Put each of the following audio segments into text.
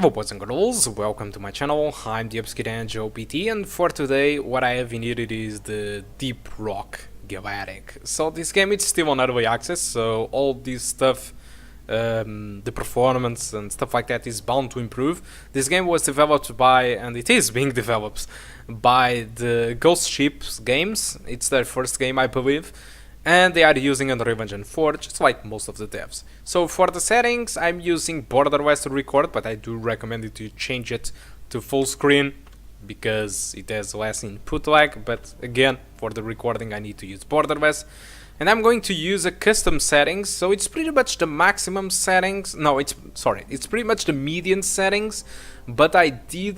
Hello boys and girls, welcome to my channel. I'm the Gigabyte PT, and for today what I have needed is the Deep Rock Galactic. So this game is still on early access, so all this stuff, the performance and stuff like that is bound to improve. This game was developed by, and it is being developed by the Ghost Ships games. It's their first game, I believe. And they are using Unreal Engine 4, just like most of the devs. So for the settings, I'm using borderless to record, but I do recommend you to change it to full screen because it has less input lag. But again, for the recording, I need to use borderless. And I'm going to use a custom settings, so it's pretty much the maximum settings. No, it's pretty much the median settings, but I did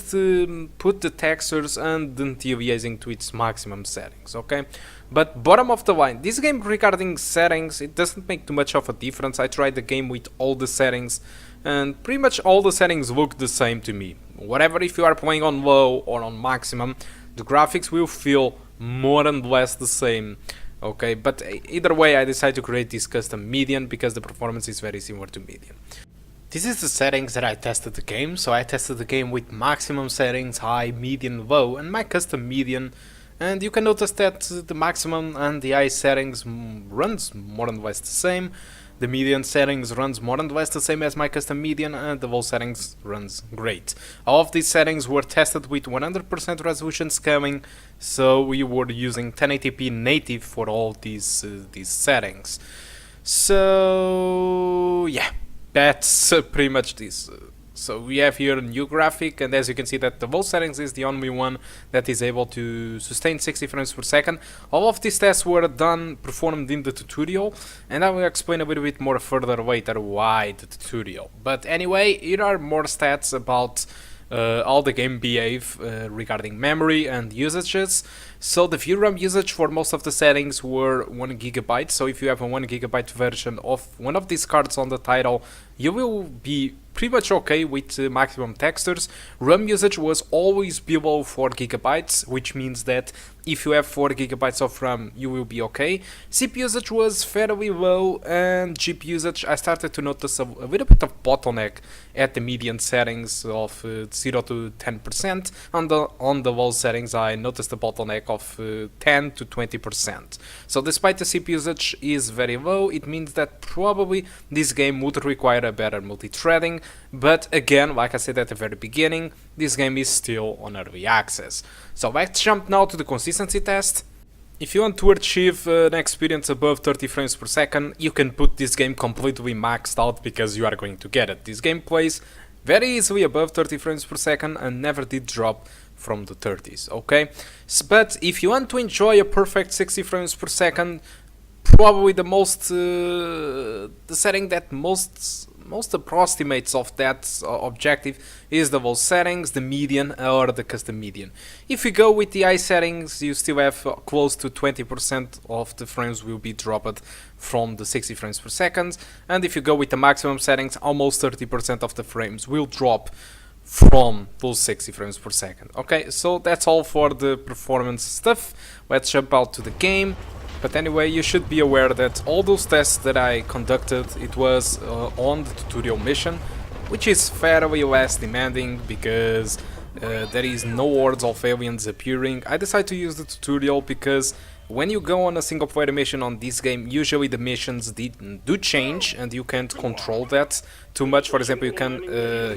put the textures and the anti-aliasing to its maximum settings, okay? But bottom of the line, this game regarding settings, it doesn't make too much of a difference. I tried the game with all the settings, and pretty much all the settings look the same to me. Whatever, if you are playing on low or on maximum, the graphics will feel more and less the same. Okay, but either way I decided to create this custom median because the performance is very similar to median. This is the settings that I tested the game, so I tested the game with maximum settings, high, median, low, and my custom median. And you can notice that the maximum and the high settings runs more or less the same. The median settings runs more or less the same as my custom median, and the low settings runs great. All of these settings were tested with 100% resolution scaling, so we were using 1080p native for all these settings. So yeah, that's pretty much this. So we have here a new graphic, and as you can see that the low settings is the only one that is able to sustain 60 frames per second. All of these tests were performed in the tutorial, and I will explain a little bit more further later why the tutorial. But anyway, here are more stats about how the game behave regarding memory and usages. So the VRAM usage for most of the settings were 1 GB, so if you have a 1 GB version of one of these cards on the title, you will be pretty much okay with maximum textures. RAM usage was always below 4 GB, which means that if you have 4 GB of RAM, you will be okay. CPU usage was fairly low, and GPU usage, I started to notice a little bit of bottleneck at the median settings of 0 to 10%. On the low settings, I noticed a bottleneck of 10 to 20%. So despite the CPU usage is very low, it means that probably this game would require a better multi-threading. But again, like I said at the very beginning, this game is still on early access. So let's jump now to the consistency test. If you want to achieve an experience above 30 frames per second, you can put this game completely maxed out because you are going to get it. This game plays very easily above 30 frames per second and never did drop from the 30s, okay? But if you want to enjoy a perfect 60 frames per second, probably the setting that most approximates of that objective is the low settings, the median, or the custom median. If you go with the high settings, you still have close to 20% of the frames will be dropped from the 60 frames per second, and if you go with the maximum settings, almost 30% of the frames will drop from those 60 frames per second. Okay, so that's all for the performance stuff. Let's jump out to the game. But anyway, you should be aware that all those tests that I conducted, it was on the tutorial mission, which is fairly less demanding because there is no hordes of aliens appearing. I decided to use the tutorial because when you go on a single player mission on this game, usually the missions do change and you can't control that too much. For example, you can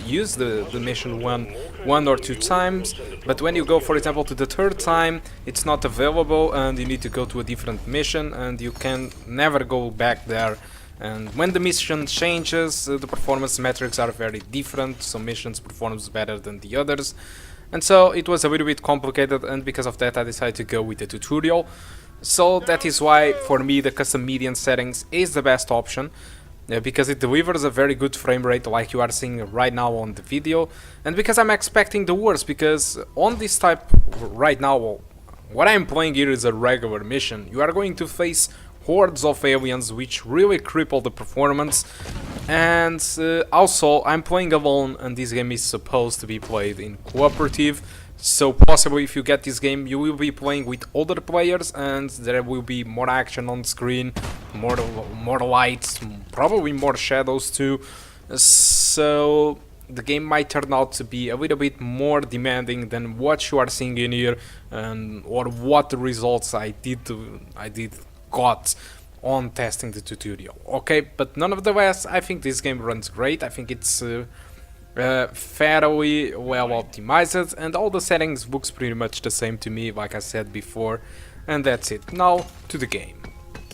use the mission one or two times, but when you go, for example, to the third time, it's not available and you need to go to a different mission and you can never go back there. And when the mission changes, the performance metrics are very different. Some missions performs better than the others. And so it was a little bit complicated, and because of that I decided to go with the tutorial. So that is why for me the custom median settings is the best option, because it delivers a very good frame rate like you are seeing right now on the video, and because I'm expecting the worst, because on this type right now what I'm playing here is a regular mission. You are going to face hordes of aliens which really cripple the performance, and also I'm playing alone and this game is supposed to be played in cooperative, so possibly if you get this game you will be playing with other players and there will be more action on screen, more lights, probably more shadows too. So the game might turn out to be a little bit more demanding than what you are seeing in here, or what the results I did got on testing the tutorial. Okay, but nonetheless, I think this game runs great. I think it's fairly well optimized, and all the settings looks pretty much the same to me, like I said before. And that's it. Now to the game.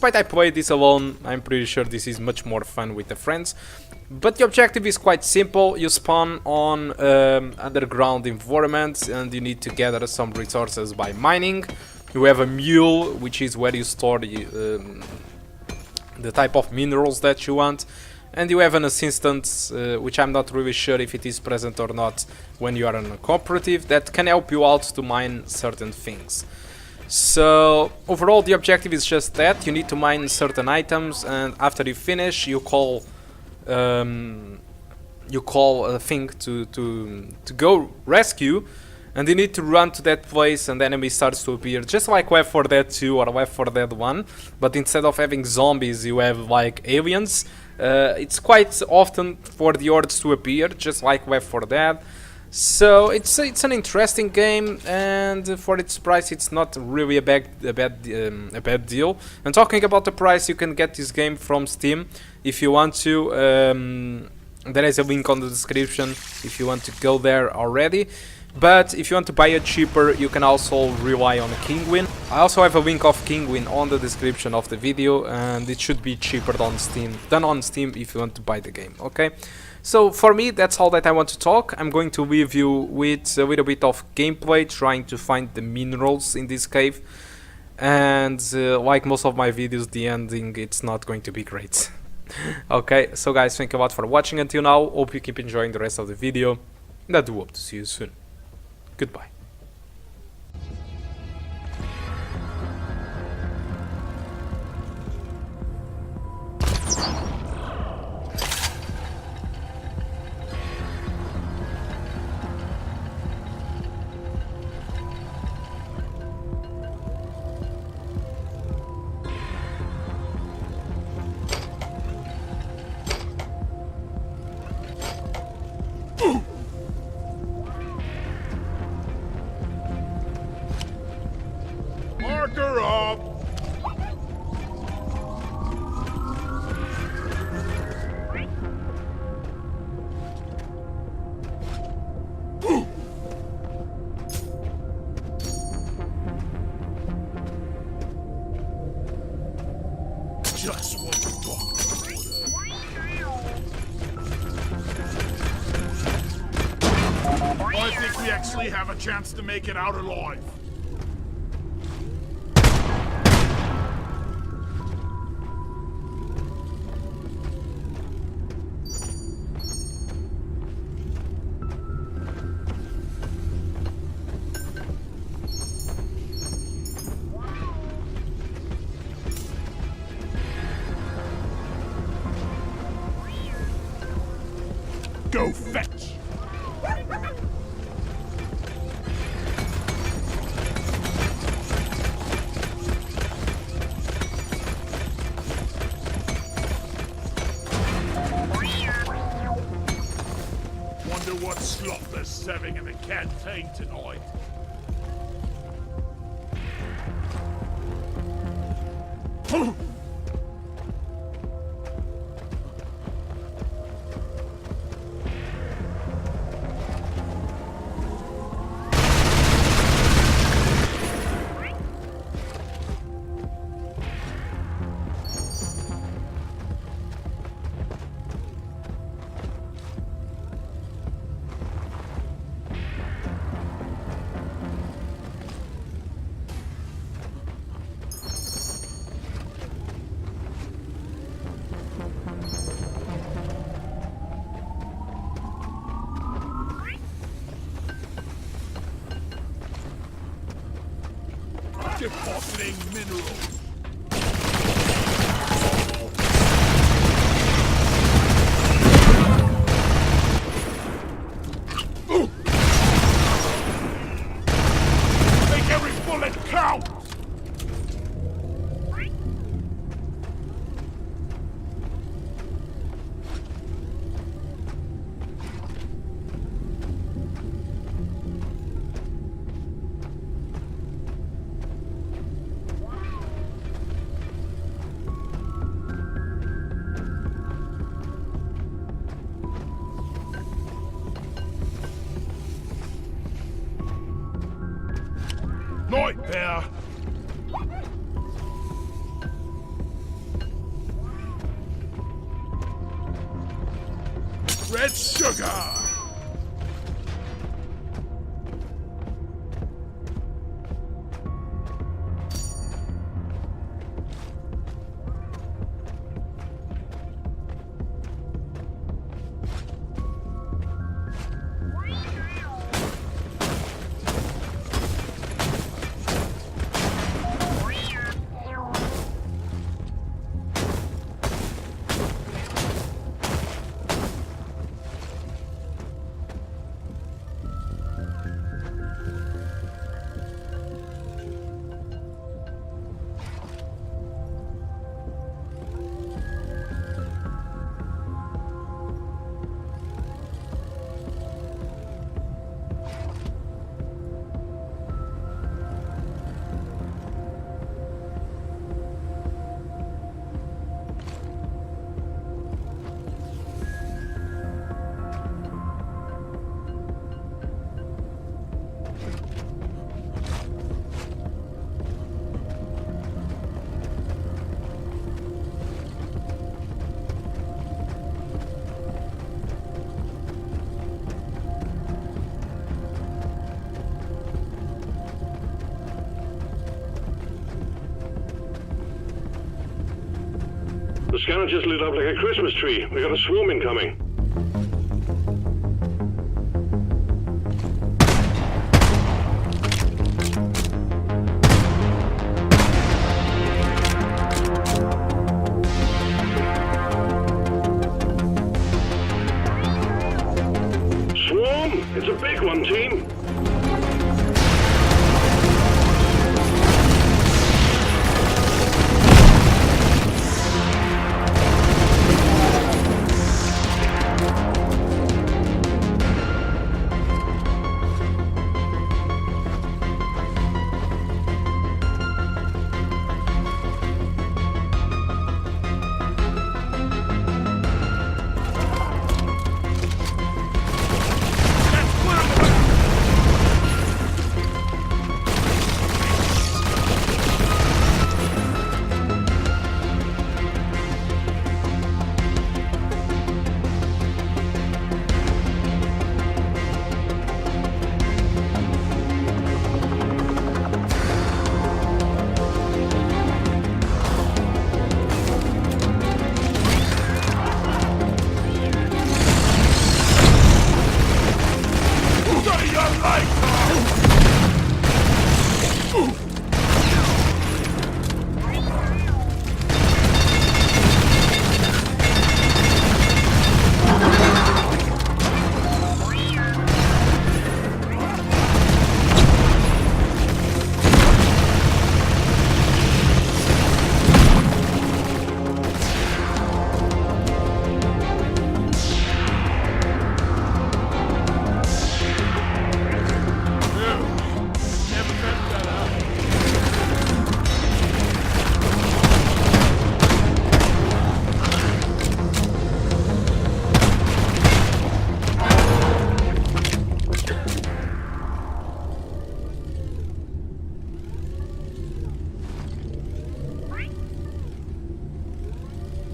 But I played this alone. I'm pretty sure this is much more fun with the friends. But the objective is quite simple. You spawn on underground environments, and you need to gather some resources by mining. You have a mule, which is where you store the type of minerals that you want. And you have an assistant, which I'm not really sure if it is present or not when you are in a cooperative, that can help you out to mine certain things. So overall the objective is just that. You need to mine certain items, and after you finish you call a thing to go rescue, and you need to run to that place, and the enemy starts to appear, just like Left 4 Dead 2 or Left 4 Dead 1, but instead of having zombies you have like aliens. It's quite often for the hordes to appear, just like Left 4 Dead. So it's an interesting game, and for its price it's not really a bad deal. And talking about the price, you can get this game from Steam if you want to. There is a link on the description if you want to go there already. But if you want to buy it cheaper, you can also rely on Kinguin. I also have a link of Kinguin on the description of the video, and it should be cheaper than on Steam if you want to buy the game. Okay. So for me, that's all that I want to talk. I'm going to leave you with a little bit of gameplay, trying to find the minerals in this cave. And like most of my videos, the ending, it's not going to be great. Okay, so guys, thank you a lot for watching until now. Hope you keep enjoying the rest of the video. And I do hope to see you soon. Goodbye. Marker up! Just what the doctor ordered. I think we actually have a chance to make it out alive. Go fetch! Wonder what slop they're serving in the canteen tonight. Depositing minerals. Make every bullet count! right there. Red sugar. The scanner just lit up like a Christmas tree. We got a swarm incoming. Swarm? It's a big one, team.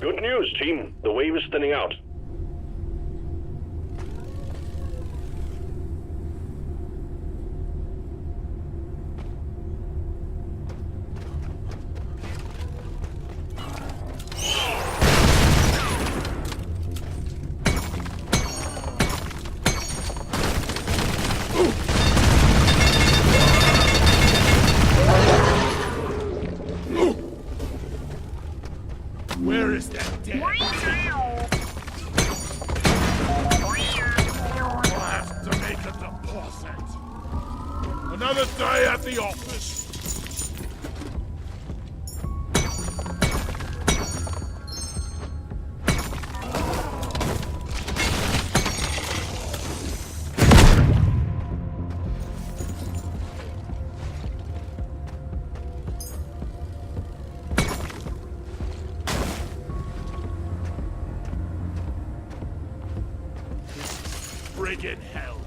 Good news, team. The wave is thinning out. Where is that dead? I'll have to make a deposit. Another day at the office. Friggin' hell.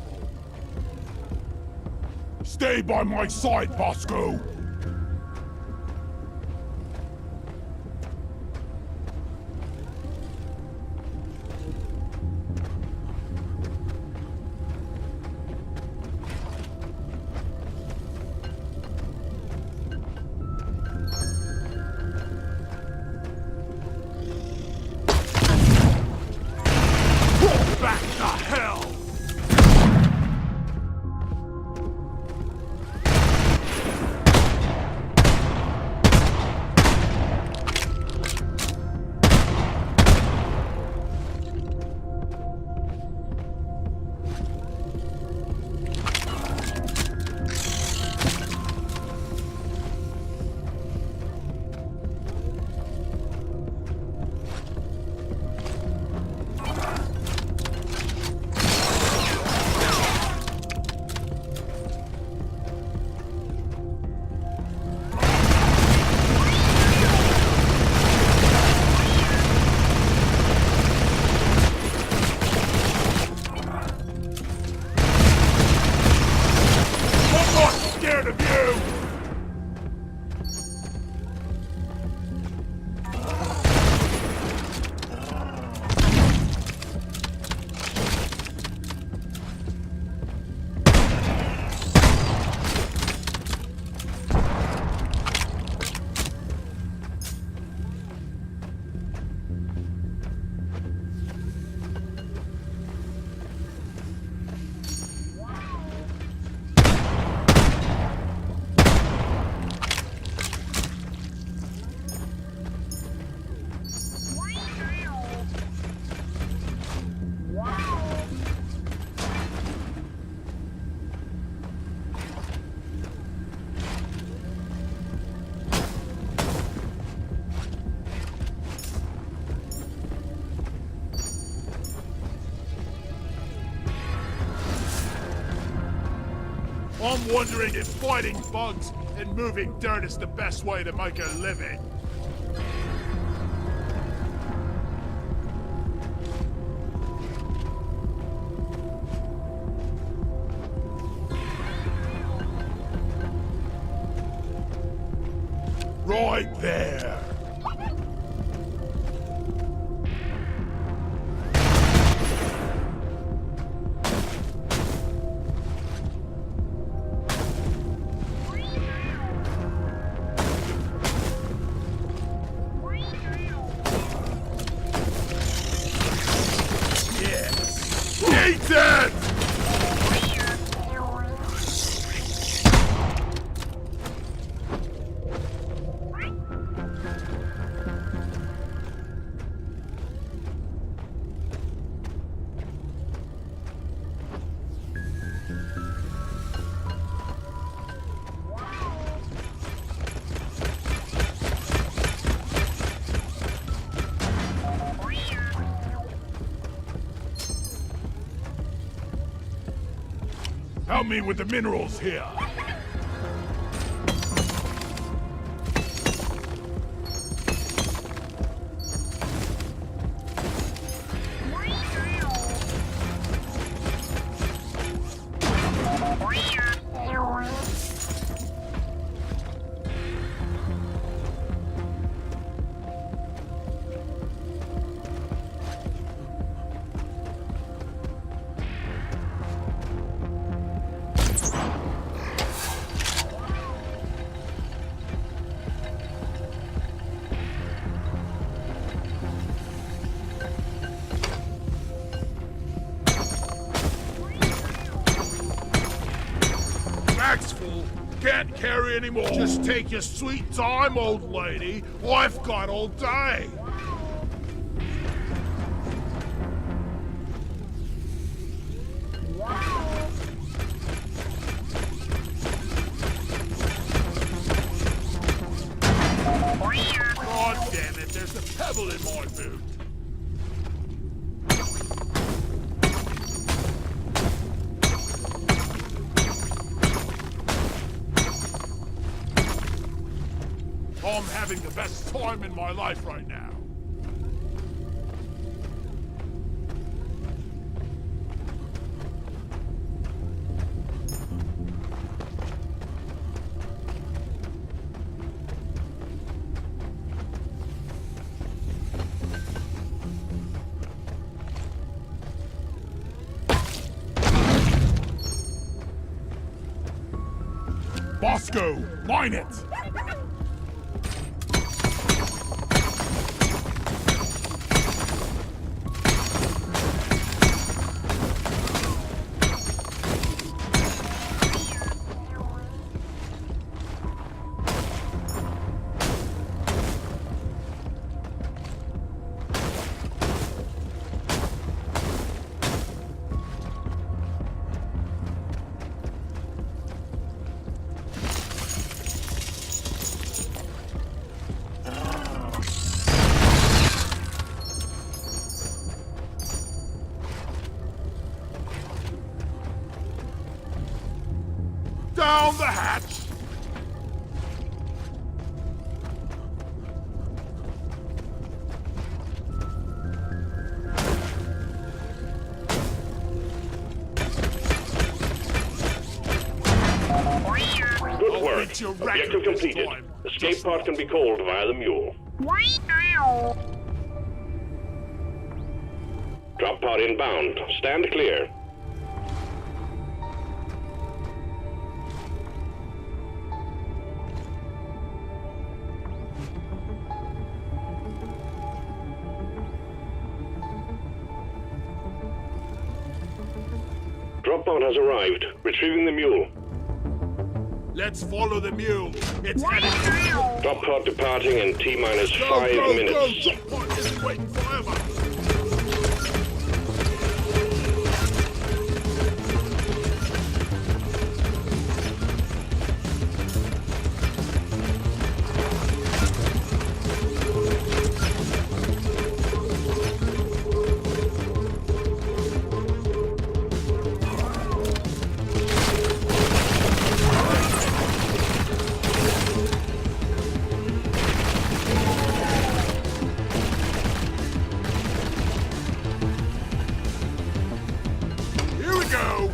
Stay by my side, Bosco! Back to hell! Scared of you! I'm wondering if fighting bugs and moving dirt is the best way to make a living. Right there. Eat it! Help me with the minerals here. Can't carry anymore. Just take your sweet time, old lady. I've got all day. God damn it, there's a pebble in my boot. I'm having the best time in my life right now. Bosco, mine it! Down the hatch! Good work. beat your Objective record this completed. time. Escape pod can be called via the mule. Drop pod inbound. Stand clear. Drop pod has arrived. Retrieving the mule. Let's follow the mule. It's heading. Drop pod departing in T-minus Go, 5 go, minutes. go! Drop pod isn't waiting forever. Here we go!